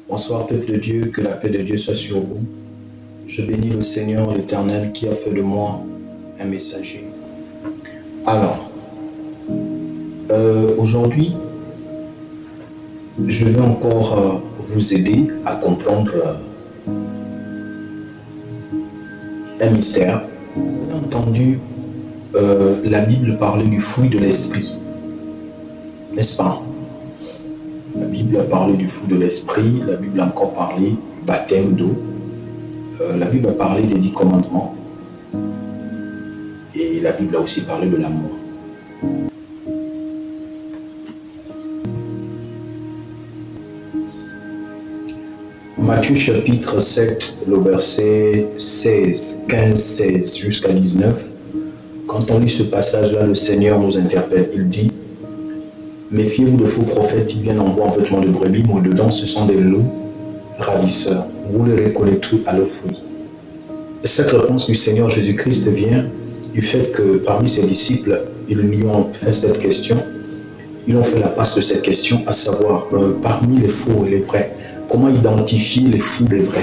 Bonsoir peuple de Dieu, que la paix de Dieu soit sur vous. Je bénis le Seigneur l'Éternel qui a fait de moi un messager. Alors, aujourd'hui, je vais encore vous aider à comprendre un mystère. Vous avez entendu la Bible parler du fruit de l'esprit, n'est-ce pas? La Bible a parlé du fruit de l'esprit, la Bible a encore parlé du baptême d'eau, la Bible a parlé des 10 commandements et la Bible a aussi parlé de l'amour. Matthieu chapitre 7, le verset 16, 15, 16 jusqu'à 19. Quand on lit ce passage-là, le Seigneur nous interpelle. Il dit: méfiez-vous de faux prophètes qui viennent en bois en vêtements de brebis, mais dedans ce sont des loups ravisseurs. Vous les reconnaîtrez à leurs fruits. Et cette réponse du Seigneur Jésus-Christ vient du fait que parmi ses disciples, ils lui ont fait cette question. Ils ont fait la passe de cette question, à savoir, parmi les faux et les vrais, comment identifier les fous des vrais?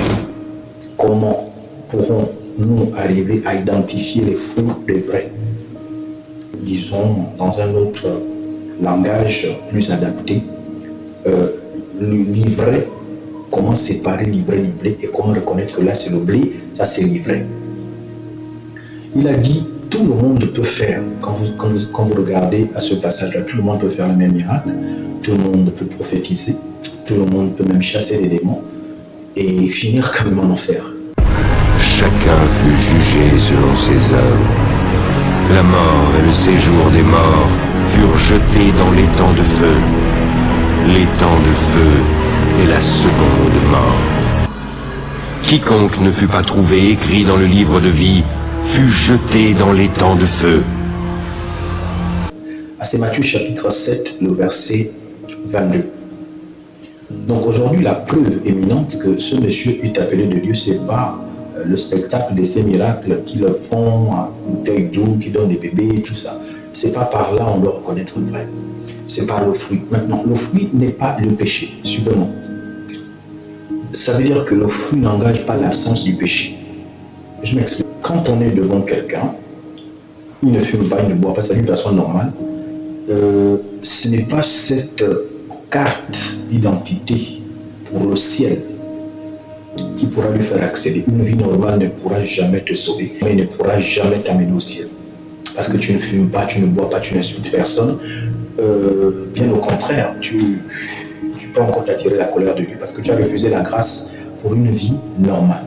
Comment pourrons-nous arriver à identifier les fous des vrais? Disons, dans un autre langage plus adapté, l'ivraie, comment séparer l'ivraie du blé et comment reconnaître que là c'est le blé, ça c'est l'ivraie. Il a dit, tout le monde peut faire, quand vous regardez à ce passage-là, tout le monde peut faire le même miracle, tout le monde peut prophétiser, tout le monde peut même chasser les démons et finir quand même en enfer. Chacun fut jugé selon ses œuvres. La mort et le séjour des morts furent jetés dans l'étang de feu. L'étang de feu est la seconde mort. Quiconque ne fut pas trouvé écrit dans le livre de vie fut jeté dans l'étang de feu. C'est Matthieu chapitre 7, le verset 22. Donc aujourd'hui, la preuve éminente que ce monsieur est appelé de Dieu, c'est pas le spectacle de ces miracles qui le font à bouteille d'eau, qui donnent des bébés et tout ça. C'est pas par là on doit reconnaître le vrai. C'est par le fruit. Maintenant, le fruit n'est pas le péché. Suivez-moi. Ça veut dire que le fruit n'engage pas l'absence du péché. Je m'explique. Quand on est devant quelqu'un, il ne fume pas, il ne boit pas, c'est une personne normale. Ce n'est pas cette carte d'identité pour le ciel qui pourra lui faire accéder. Une vie normale ne pourra jamais te sauver, mais ne pourra jamais t'amener au ciel. Parce que tu ne fumes pas, tu ne bois pas, tu n'insultes personne. Bien au contraire, tu peux encore t'attirer la colère de Dieu parce que tu as refusé la grâce pour une vie normale.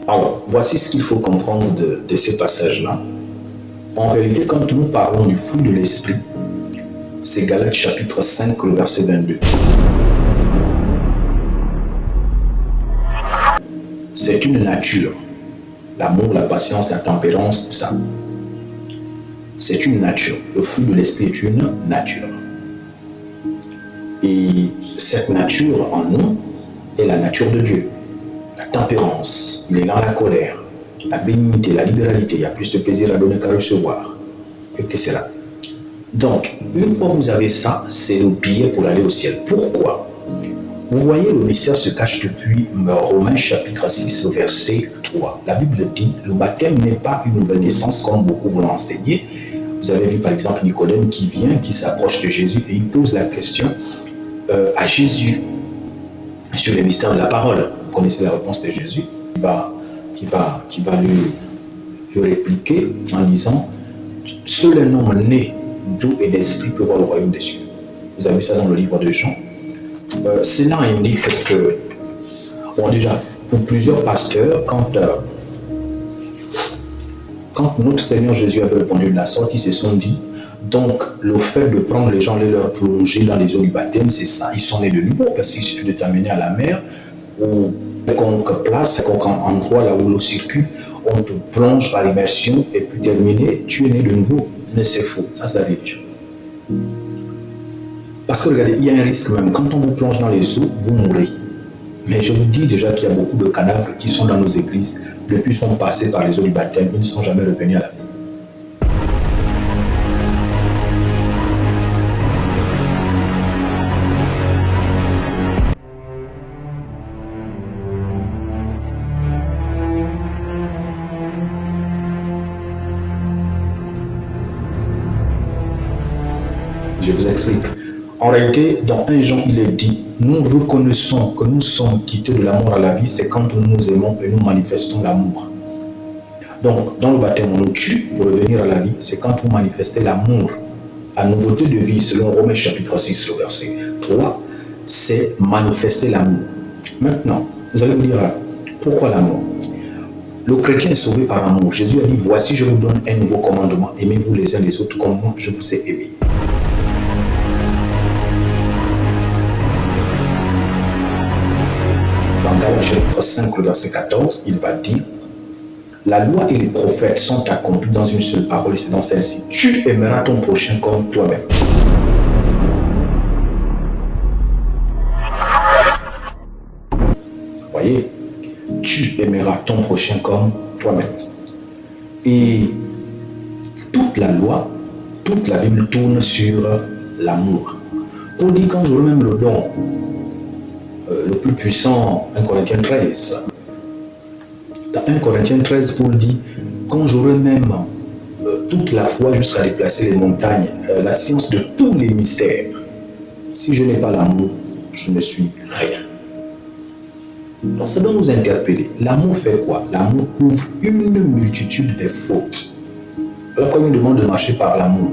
Alors, voici ce qu'il faut comprendre de ces passages-là. En réalité, quand nous parlons du fruit de l'esprit, c'est Galates chapitre 5, le verset 22. C'est une nature. L'amour, la patience, la tempérance, tout ça. C'est une nature. Le fruit de l'esprit est une nature. Et cette nature en nous est la nature de Dieu. La tempérance, il est dans la colère. La bénignité, la libéralité, il y a plus de plaisir à donner qu'à recevoir. Etc. Donc, une fois que vous avez ça, c'est le billet pour aller au ciel. Pourquoi? Vous voyez, le mystère se cache depuis Romains chapitre 6, verset 3. La Bible dit, le baptême n'est pas une nouvelle naissance comme beaucoup vous l'enseignez. Vous avez vu par exemple Nicodème qui vient, qui s'approche de Jésus et il pose la question à Jésus sur les mystères de la parole. Vous connaissez la réponse de Jésus qui va lui répliquer en disant, seul un homme né d'eau et d'esprit peut voir le royaume des cieux. Vous avez vu ça dans le livre de Jean. Cela indique que, bon déjà, pour plusieurs pasteurs, quand notre Seigneur Jésus avait répondu de la sorte, ils se sont dit, donc le fait de prendre les gens et leur plonger dans les eaux du baptême, c'est ça, ils sont nés de nouveau, parce qu'il suffit de t'amener à la mer, ou quelconque place, quelconque endroit là où l'eau circule, on te plonge par immersion, et puis terminé, tu es né de nouveau. Mais c'est faux, ça c'est la religion. Parce que regardez, il y a un risque même, quand on vous plonge dans les eaux, vous mourrez. Mais je vous dis déjà qu'il y a beaucoup de cadavres qui sont dans nos églises, depuis qu'ils sont passés par les eaux du baptême, ils ne sont jamais revenus à la vie. vous explique. En réalité, dans 1 Jean, il est dit, nous reconnaissons que nous sommes quittés de la mort à la vie, c'est quand nous nous aimons et nous manifestons l'amour. Donc, dans le baptême, on nous tue pour revenir à la vie, c'est quand vous manifestez l'amour. La nouveauté de vie, selon Romains chapitre 6, le verset 3, c'est manifester l'amour. Maintenant, vous allez vous dire, pourquoi l'amour? Le chrétien est sauvé par amour. Jésus a dit, voici, je vous donne un nouveau commandement, aimez-vous les uns les autres comme moi, je vous ai aimés. Dans Galates chapitre 5, le verset 14, il va dire, la loi et les prophètes sont accomplis dans une seule parole, c'est dans celle-ci. Tu aimeras ton prochain comme toi-même. Voyez, tu aimeras ton prochain comme toi-même. Et toute la loi, toute la Bible tourne sur l'amour. Paul dit, quand j'aurai même le don, le plus puissant, 1 Corinthiens 13. Dans 1 Corinthiens 13, Paul dit, quand j'aurai même toute la foi jusqu'à déplacer les montagnes, la science de tous les mystères, si je n'ai pas l'amour, je ne suis rien. Donc ça doit nous interpeller. L'amour fait quoi? L'amour couvre une multitude de fautes. Alors quand il nous demande de marcher par l'amour,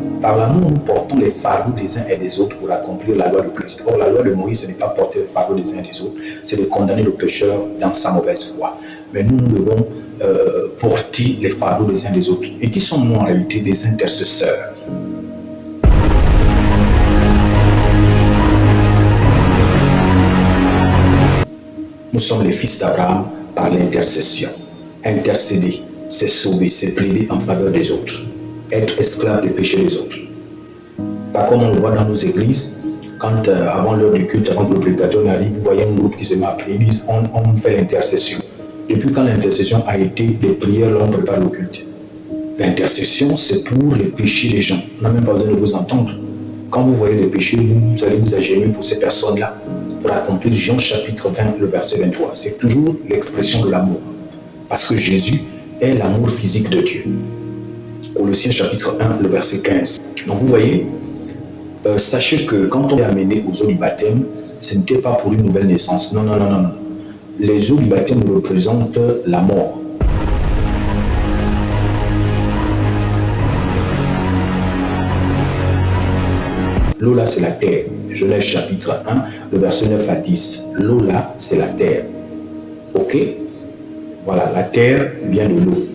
nous portons les fardeaux des uns et des autres pour accomplir la loi de Christ. Or, la loi de Moïse, ce n'est pas porter les fardeaux des uns et des autres, c'est de condamner le pécheur dans sa mauvaise foi. Mais nous devons porter les fardeaux des uns des autres. Et qui sommes-nous en réalité? Des intercesseurs. Nous sommes les fils d'Abraham par l'intercession. Intercéder, c'est sauver, c'est plaider en faveur des autres. Être esclave des péchés des autres. Pas comme on le voit dans nos églises, quand avant l'heure du culte, avant que le prédicateur n'arrive, vous voyez un groupe qui se met à prier, ils disent on fait l'intercession. Depuis quand l'intercession a été les prières, l'on prépare le culte. L'intercession, c'est pour les péchés des gens. On n'a même pas besoin de vous entendre. Quand vous voyez les péchés, vous allez vous agérer pour ces personnes-là, pour accomplir Jean chapitre 20, le verset 23. C'est toujours l'expression de l'amour. Parce que Jésus est l'amour physique de Dieu. Colossiens chapitre 1, le verset 15. Donc vous voyez, sachez que quand on est amené aux eaux du baptême, ce n'était pas pour une nouvelle naissance. Non, non, non, non, non. Les eaux du baptême représentent la mort. L'eau là, c'est la terre. Genèse chapitre 1, le verset 9 à 10. L'eau là, c'est la terre. Ok? Voilà, la terre vient de l'eau.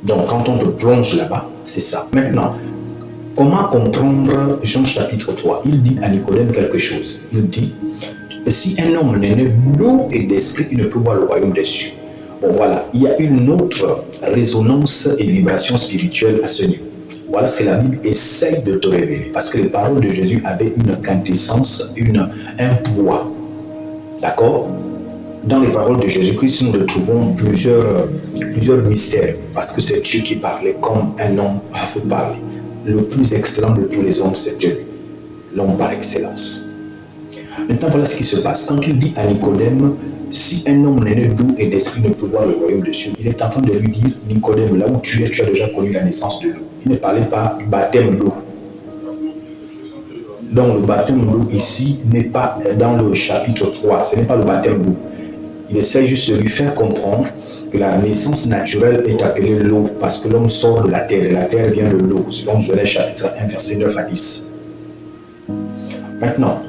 Donc, quand on te plonge là-bas, c'est ça. Maintenant, comment comprendre Jean chapitre 3? Il dit à Nicodème quelque chose. Il dit, si un homme n'est né d'eau et d'esprit, il ne peut voir le royaume des cieux. Bon, voilà, il y a une autre résonance et vibration spirituelle à ce niveau. Voilà ce que la Bible essaye de te révéler. Parce que les paroles de Jésus avaient une quintessence, un poids. D'accord? Dans les paroles de Jésus-Christ, nous retrouvons plusieurs mystères. Parce que c'est Dieu qui parlait comme un homme veut parler. Le plus excellent de tous les hommes, c'est Dieu. L'homme par excellence. Maintenant, voilà ce qui se passe. Quand il dit à Nicodème, si un homme n'est né d'eau et d'esprit ne peut voir le royaume des cieux, il est en train de lui dire, Nicodème, là où tu es, tu as déjà connu la naissance de l'eau. Il ne parlait pas du baptême d'eau. Donc le baptême d'eau ici n'est pas dans le chapitre 3, ce n'est pas le baptême d'eau. Il essaie juste de lui faire comprendre que la naissance naturelle est appelée l'eau parce que l'homme sort de la terre et la terre vient de l'eau, selon Genèse chapitre 1, verset 9 à 10. Maintenant,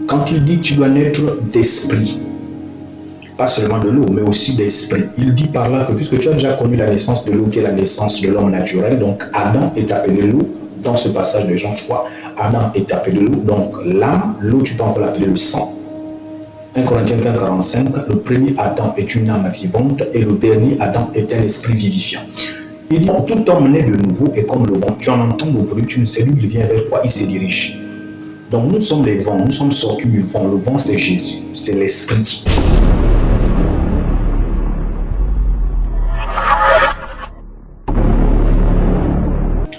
quand il dit que tu dois naître d'esprit, pas seulement de l'eau, mais aussi d'esprit, il dit par là que puisque tu as déjà connu la naissance de l'eau, qui est la naissance de l'homme naturel, donc Adam est appelé l'eau, dans ce passage de Jean 3, Adam est appelé l'eau, donc l'âme, l'eau tu peux encore l'appeler le sang. 1 Corinthiens 15, 45, le premier Adam est une âme vivante et le dernier Adam est un esprit vivifiant. Il dit, tout homme né de nouveau est comme le vent, tu en entends le bruit, tu ne sais d'où il vient, vers quoi il se dirige. Donc nous sommes les vents, nous sommes sortis du vent, le vent c'est Jésus, c'est l'esprit.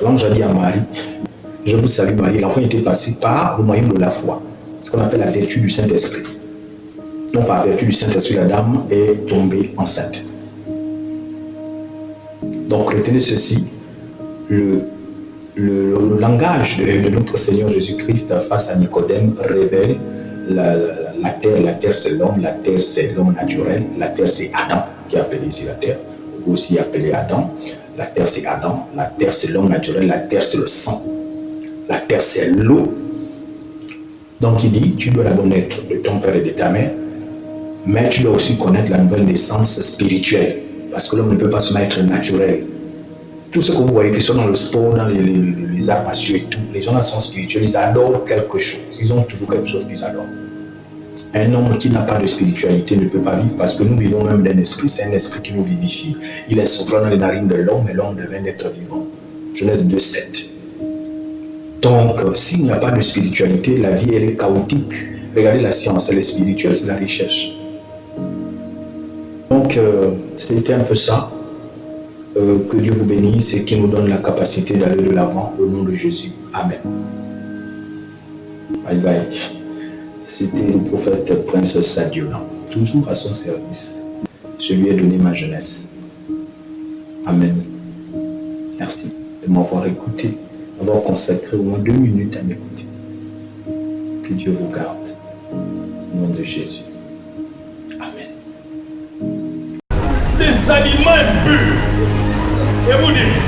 Alors j'ai dit à Marie, je vous salue Marie, l'enfant était passé par le moyen de la foi, ce qu'on appelle la vertu du Saint-Esprit. Donc par vertu du Saint-Esprit, la dame est tombée enceinte. Donc retenez ceci, le langage de notre Seigneur Jésus-Christ face à Nicodème révèle la terre. La terre, c'est l'homme. La terre, c'est l'homme naturel. La terre, c'est Adam, qui est appelé ici la terre. Aussi appelé Adam. La terre, c'est Adam. La terre, c'est l'homme naturel. La terre, c'est le sang. La terre, c'est l'eau. Donc, il dit, tu dois la connaître de ton père et de ta mère, mais tu dois aussi connaître la nouvelle naissance spirituelle. Parce que l'homme ne peut pas se mettre naturel. Tout ce que vous voyez qui sont dans le sport, dans les arts martiaux et tout, les gens là sont spirituels, ils adorent quelque chose. Ils ont toujours quelque chose qu'ils adorent. Un homme qui n'a pas de spiritualité ne peut pas vivre parce que nous vivons même d'un esprit, c'est un esprit qui nous vivifie. Il est soufflant dans les narines de l'homme et l'homme devient être vivant. Genèse 2:7. Donc, s'il n'y a pas de spiritualité, la vie elle est chaotique. Regardez la science, elle est spirituelle, c'est la recherche. Donc, c'était un peu ça. Que Dieu vous bénisse et qu'il nous donne la capacité d'aller de l'avant au nom de Jésus. Amen. Bye bye. C'était le prophète Prince Sadiola, toujours à son service. Je lui ai donné ma jeunesse. Amen. Merci de m'avoir écouté, d'avoir consacré au moins 2 minutes à m'écouter. Que Dieu vous garde. Au nom de Jésus. Amen. Des aliments impurs. Et vous dites,